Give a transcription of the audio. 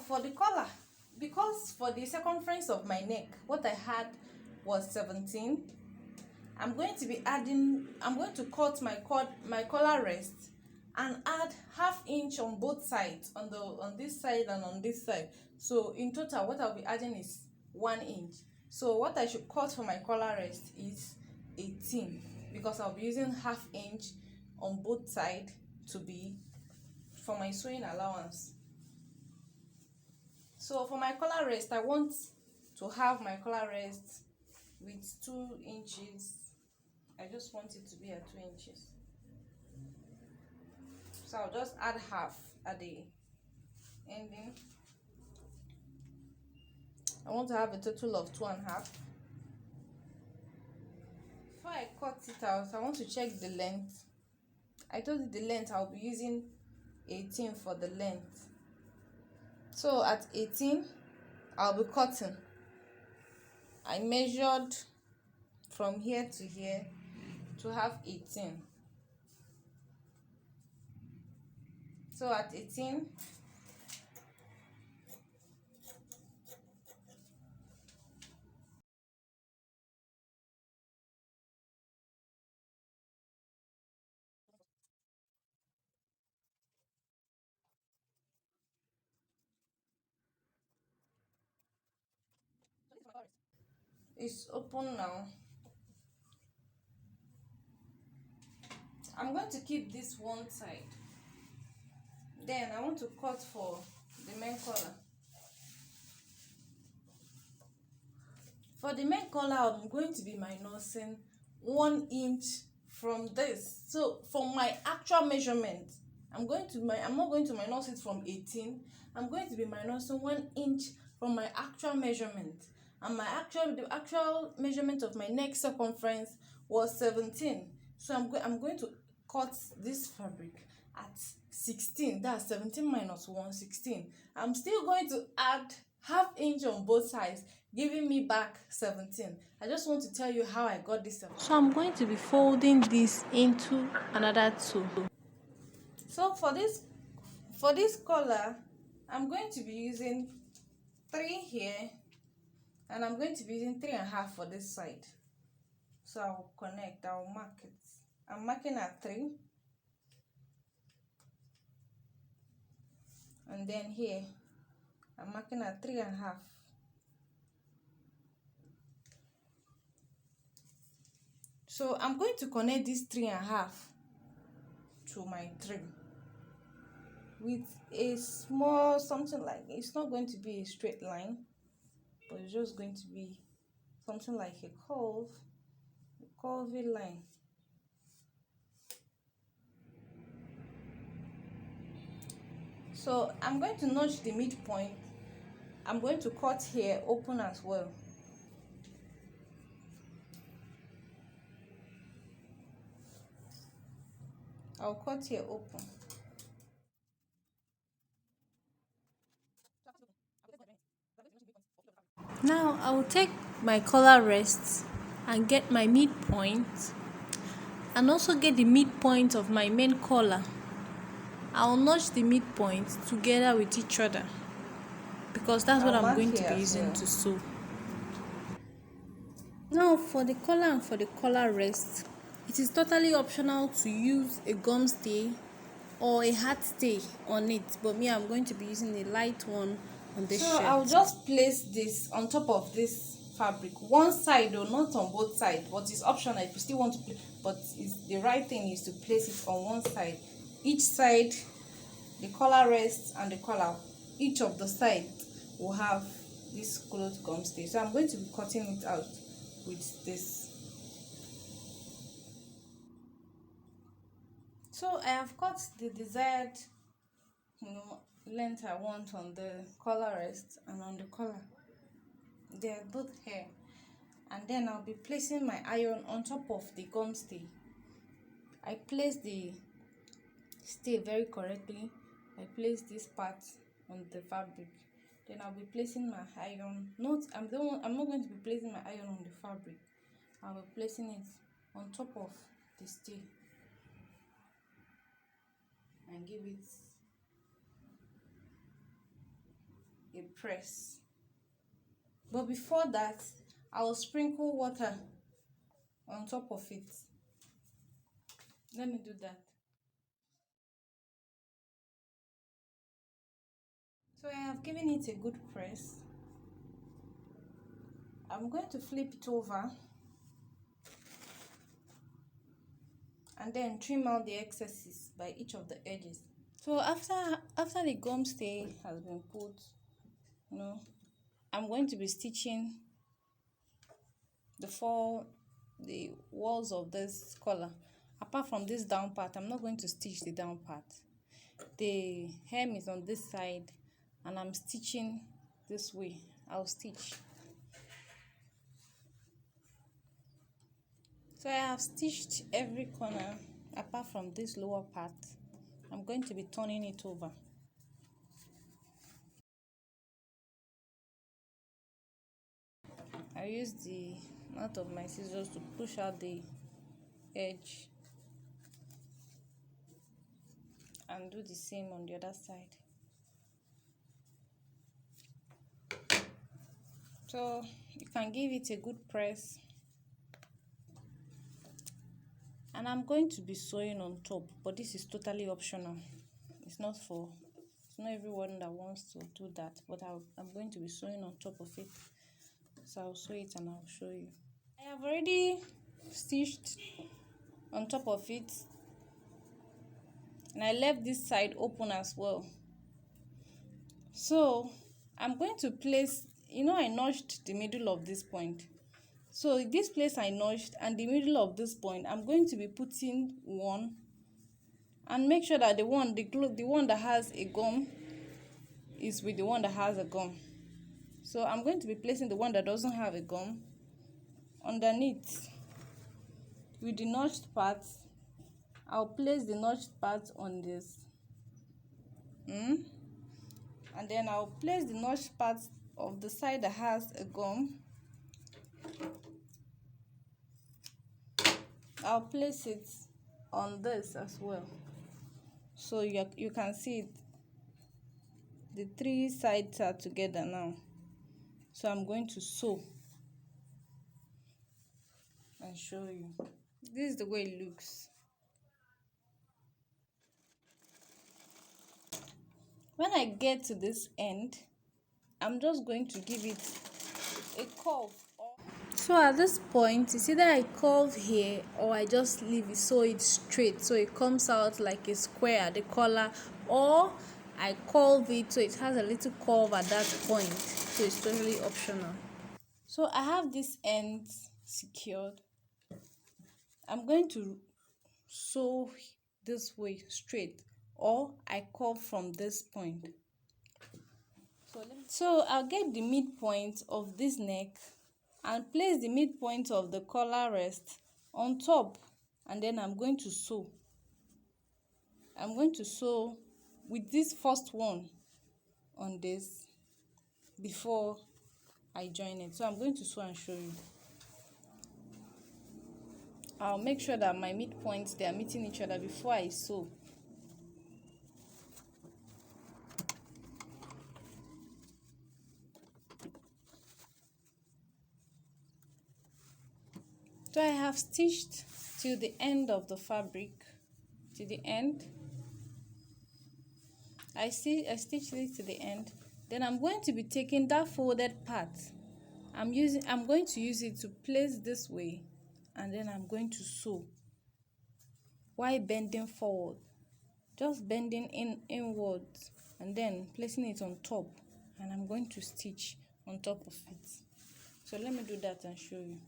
for the collar, because for the circumference of my neck, what I had was 17. I'm going to cut my collar rest and add half inch on both sides, on this side and on this side. So in total, what I'll be adding is 1 inch. So what I should cut for my collar rest is 18, because I'll be using half inch on both sides to be for my sewing allowance. So for my collar rest, I want to have my collar rest with 2 inches. I just want it to be at 2 inches. So I'll just add half at the ending. I want to have a total of 2.5. Before I cut it out, I want to check the length. I told you the length, I'll be using 18 for the length. So at 18, I'll be cutting. I measured from here to here to have 18. So at 18, it's open now. I'm going to keep this one side. Then I want to cut for the main collar. For the main collar, I'm going to be minusing 1 inch from this. So from my actual measurement, I'm not going to minus it from 18. I'm going to be minusing 1 inch from my actual measurement. And the actual measurement of my neck circumference was 17. So I'm going to cut this fabric at 16. That's 17 minus 1, 16. I'm still going to add half inch on both sides, giving me back 17. I just want to tell you how I got this 17. So I'm going to be folding this into another 2. So for this collar, I'm going to be using 3 here, and I'm going to be using 3.5 for this side. So I'll mark it. I'm marking at 3, and then here I'm marking at 3.5. So I'm going to connect this 3.5 to my 3 with a small something like, it's not going to be a straight line, but it's just going to be something like a curvy line. So I'm going to notch the midpoint. I'm going to cut here open as well. I'll cut here open. Now I will take my collar rests and get my midpoint, and also get the midpoint of my main collar. I'll notch the midpoint together with each other, because that's what I'm going to be using to sew. Now for the collar and for the collar rest, it is totally optional to use a gum stay or a hard stay on it, but me, I'm going to be using a light one on this shirt. So I'll just place this on top of this fabric, one side though, not on both sides, but it's optional if you still want to place, but the right thing is to place it on one side. Each side, the collar rest and the collar, each of the sides will have this cloth gum stay. So I'm going to be cutting it out with this. So I have cut the desired length I want on the collar rest and on the collar. They're both here. And then I'll be placing my iron on top of the gum stay. I place the stay very correctly. I place this part on the fabric. Then I'll be placing my iron. I'm not going to be placing my iron on the fabric. I'll be placing it on top of the stay and give it a press. But before that, I will sprinkle water on top of it. Let me do that. So I have given it a good press. I'm going to flip it over and then trim out the excesses by each of the edges. So after the gum stay has been put, I'm going to be stitching the walls of this collar. Apart from this down part, I'm not going to stitch the down part. The hem is on this side and I'm stitching this way. I'll stitch. So I have stitched every corner apart from this lower part. I'm going to be turning it over. I use the knot of my scissors to push out the edge and do the same on the other side. So you can give it a good press, and I'm going to be sewing on top, but this is totally optional. It's not everyone that wants to do that, but I'm going to be sewing on top of it. So I'll sew it and I'll show you. I have already stitched on top of it, and I left this side open as well. So I'm going to place, I notched the middle of this point. So this place I notched and the middle of this point, I'm going to be putting one, and make sure that the one that has a gum is with the one that has a gum. So I'm going to be placing the one that doesn't have a gum underneath with the notched parts. I'll place the notched parts on this, and then I'll place the notched parts of the side that has a gum. I'll place it on this as well, so you can see it. The three sides are together now. So I'm going to sew and show you. This is the way it looks. When I get to this end, I'm just going to give it a curve. So at this point, it's either I curve here or I just leave it, sew it straight so it comes out like a square at the collar, or I curve it so it has a little curve at that point. So it's totally optional. So I have this end secured. I'm going to sew this way straight, or I curve from this point. So I'll get the midpoint of this neck and place the midpoint of the collar rest on top, and then I'm going to sew. I'm going to sew with this first one on this before I join it. So I'm going to sew and show you. I'll make sure that my midpoints, they are meeting each other before I sew. So I have stitched till the end of the fabric, to the end. I stitched it to the end. Then I'm going to be taking that folded part. I'm going to use it to place this way, and then I'm going to sew while bending forward, just bending inwards, and then placing it on top, and I'm going to stitch on top of it. So let me do that and show you.